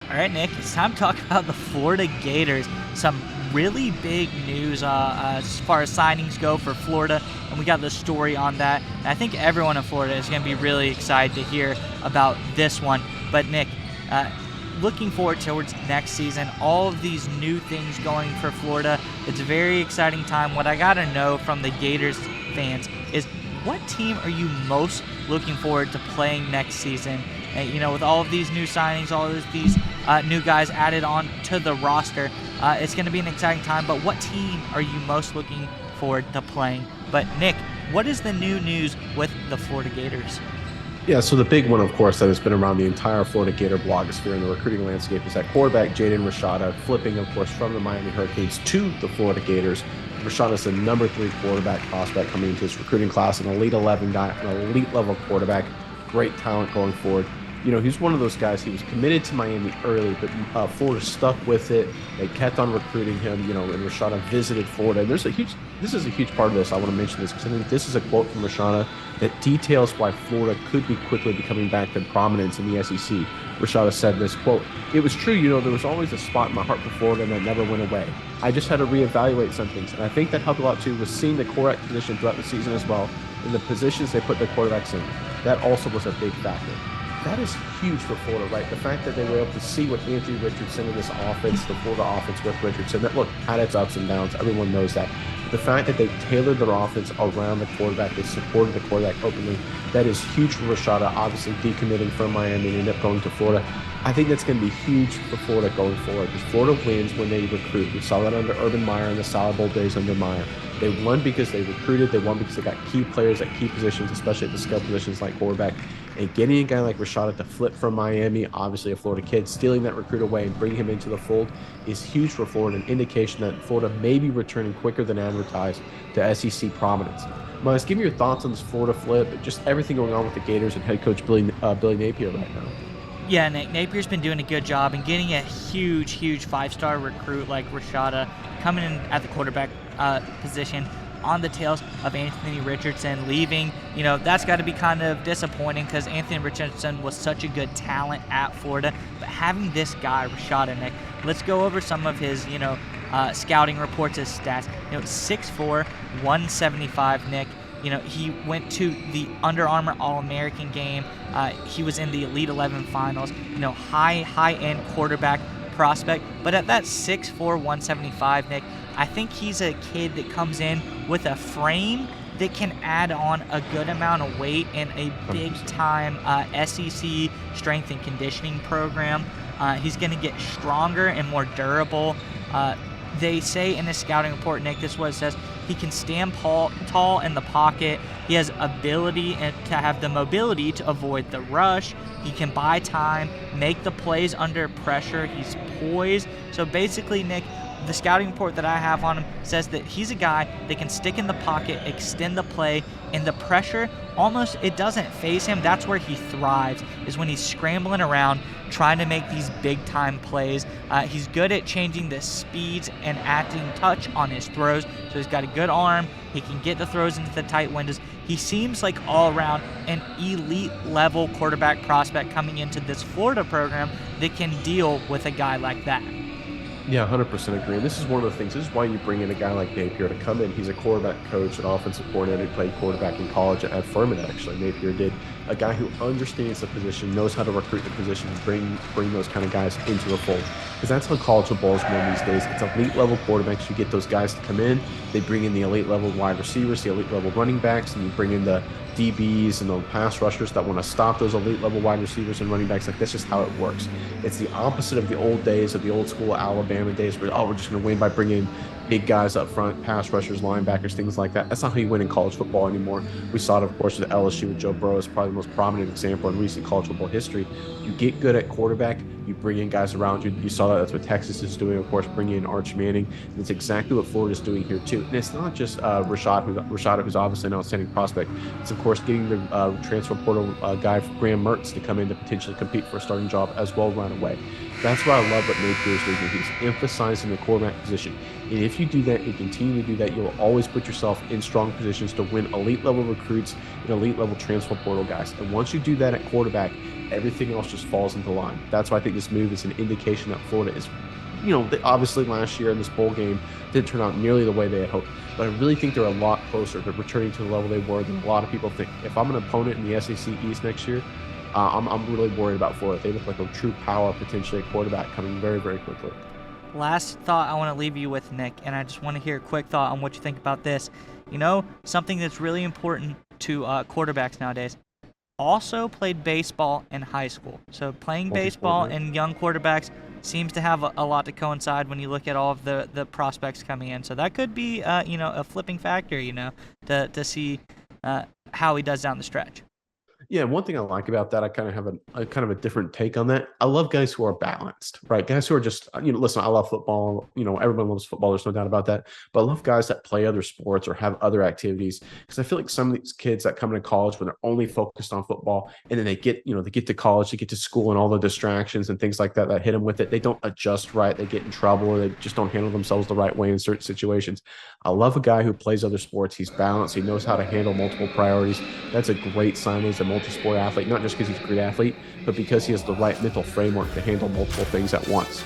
All right, Nick, it's time to talk about the Florida Gators. Some really big news as far as signings go for Florida, and we got the story on that. And I think everyone in Florida is going to be really excited to hear about this one. But Nick, looking forward towards next season, all of these new things going for Florida. It's a very exciting time. What I got to know from the Gators fans is, what team are you most looking forward to playing next season? With all of these new signings, all of these new guys added on to the roster, it's going to be an exciting time. But what team are you most looking forward to playing? But Nick, what is the new news with the Florida Gators? Yeah, so the big one, of course, that has been around the entire Florida Gator blogosphere and the recruiting landscape is that quarterback Jaden Rashada flipping, of course, from the Miami Hurricanes to the Florida Gators. Rashada's the number 3 quarterback prospect coming into this recruiting class, an elite 11 guy, an elite level quarterback, great talent going forward. He's one of those guys. He was committed to Miami early, but Florida stuck with it. They kept on recruiting him, and Rashada visited Florida. And this is a huge part of this. I want to mention this because I think this is a quote from Rashada that details why Florida could be quickly becoming back to prominence in the SEC. Rashada said this, quote, "It was true, there was always a spot in my heart for Florida and that never went away. I just had to reevaluate some things." And I think that helped a lot too, was seeing the quarterback position throughout the season as well, and the positions they put their quarterbacks in. That also was a big factor. That is huge for Florida, right? The fact that they were able to see what Anthony Richardson in this offense, the Florida offense with Richardson, that, look, had its ups and downs. Everyone knows that. But the fact that they tailored their offense around the quarterback, they supported the quarterback openly, that is huge for Rashada, obviously decommitting from Miami and ended up going to Florida. I think that's going to be huge for Florida going forward because Florida wins when they recruit. We saw that under Urban Meyer in the Salad Bowl days under Meyer. They won because they recruited. They won because they got key players at key positions, especially at the skill positions like quarterback. And getting a guy like Rashada to flip from Miami, obviously a Florida kid, stealing that recruit away and bringing him into the fold is huge for Florida, an indication that Florida may be returning quicker than advertised to SEC prominence. Miles, give me your thoughts on this Florida flip, just everything going on with the Gators and head coach Billy Napier right now. Yeah, Napier's been doing a good job and getting a huge 5-star recruit like Rashada coming in at the quarterback position on the tails of Anthony Richardson leaving. That's got to be kind of disappointing because Anthony Richardson was such a good talent at Florida. But having this guy, Rashada, Nick, let's go over some of his, scouting reports, his stats. 6'4", 175, Nick. He went to the Under Armour All-American game. He was in the Elite 11 finals. High-end quarterback prospect. But at that 6'4", 175, Nick, I think he's a kid that comes in with a frame that can add on a good amount of weight in a big-time SEC strength and conditioning program. He's going to get stronger and more durable. They say in his scouting report, Nick, this is what it says: he can stand tall in the pocket. He has ability to have the mobility to avoid the rush. He can buy time, make the plays under pressure. He's poised. So basically, Nick, the scouting report that I have on him says that he's a guy that can stick in the pocket, extend the play, and the pressure, almost, it doesn't faze him. That's where he thrives, is when he's scrambling around, trying to make these big-time plays. He's good at changing the speeds and acting touch on his throws, so he's got a good arm. He can get the throws into the tight windows. He seems like all-around an elite-level quarterback prospect coming into this Florida program that can deal with a guy like that. Yeah, 100% agree. And this is one of the things. This is why you bring in a guy like Napier to come in. He's a quarterback coach, an offensive coordinator. He played quarterback in college at Furman, actually. Napier did. A guy who understands the position, knows how to recruit the position, and bring those kind of guys into the fold. Because that's how college football is won these days. It's elite-level quarterbacks. You get those guys to come in. They bring in the elite-level wide receivers, the elite-level running backs, and you bring in the DBs and the pass rushers that want to stop those elite-level wide receivers and running backs. Like, that's just how it works. It's the opposite of the old days, of the old-school Alabama days where, we're just going to win by bringing big guys up front, pass rushers, linebackers, things like that. That's not how you win in college football anymore. We saw it, of course, with LSU with Joe Burrow. Is probably the most prominent example in recent college football history. You get good at quarterback, you bring in guys around you. You saw that. That's what Texas is doing, of course, bringing in Arch Manning. And it's exactly what Florida's doing here, too. And it's not just Rashada, who's obviously an outstanding prospect. It's, of course, getting the transfer portal guy, Graham Mertz, to come in to potentially compete for a starting job as well right away. That's why I love what Napier is doing. He's emphasizing the quarterback position. And if you do that and continue to do that, you'll always put yourself in strong positions to win elite-level recruits and elite-level transfer portal guys. And once you do that at quarterback, everything else just falls into line. That's why I think this move is an indication that Florida is, obviously last year in this bowl game didn't turn out nearly the way they had hoped, but I really think they're a lot closer to returning to the level they were than a lot of people think. If I'm an opponent in the SEC East next year, I'm really worried about Florida. They look like a true power potentially at quarterback coming very, very quickly. Last thought I want to leave you with, Nick, and I just want to hear a quick thought on what you think about this. Something that's really important to quarterbacks nowadays. Also played baseball in high school. So playing baseball and young quarterbacks seems to have a lot to coincide when you look at all of the prospects coming in. So that could be, a flipping factor, to see how he does down the stretch. Yeah, one thing I like about that, I kind of have a different take on that. I love guys who are balanced, right? Guys who are just, listen, I love football. Everyone loves football. There's no doubt about that. But I love guys that play other sports or have other activities, because I feel like some of these kids that come into college when they're only focused on football, and then they get to college, they get to school, and all the distractions and things like that hit them with it. They don't adjust right. They get in trouble, or they just don't handle themselves the right way in certain situations. I love a guy who plays other sports. He's balanced. He knows how to handle multiple priorities. That's a great sign as a multi-sport athlete, not just because he's a great athlete, but because he has the right mental framework to handle multiple things at once.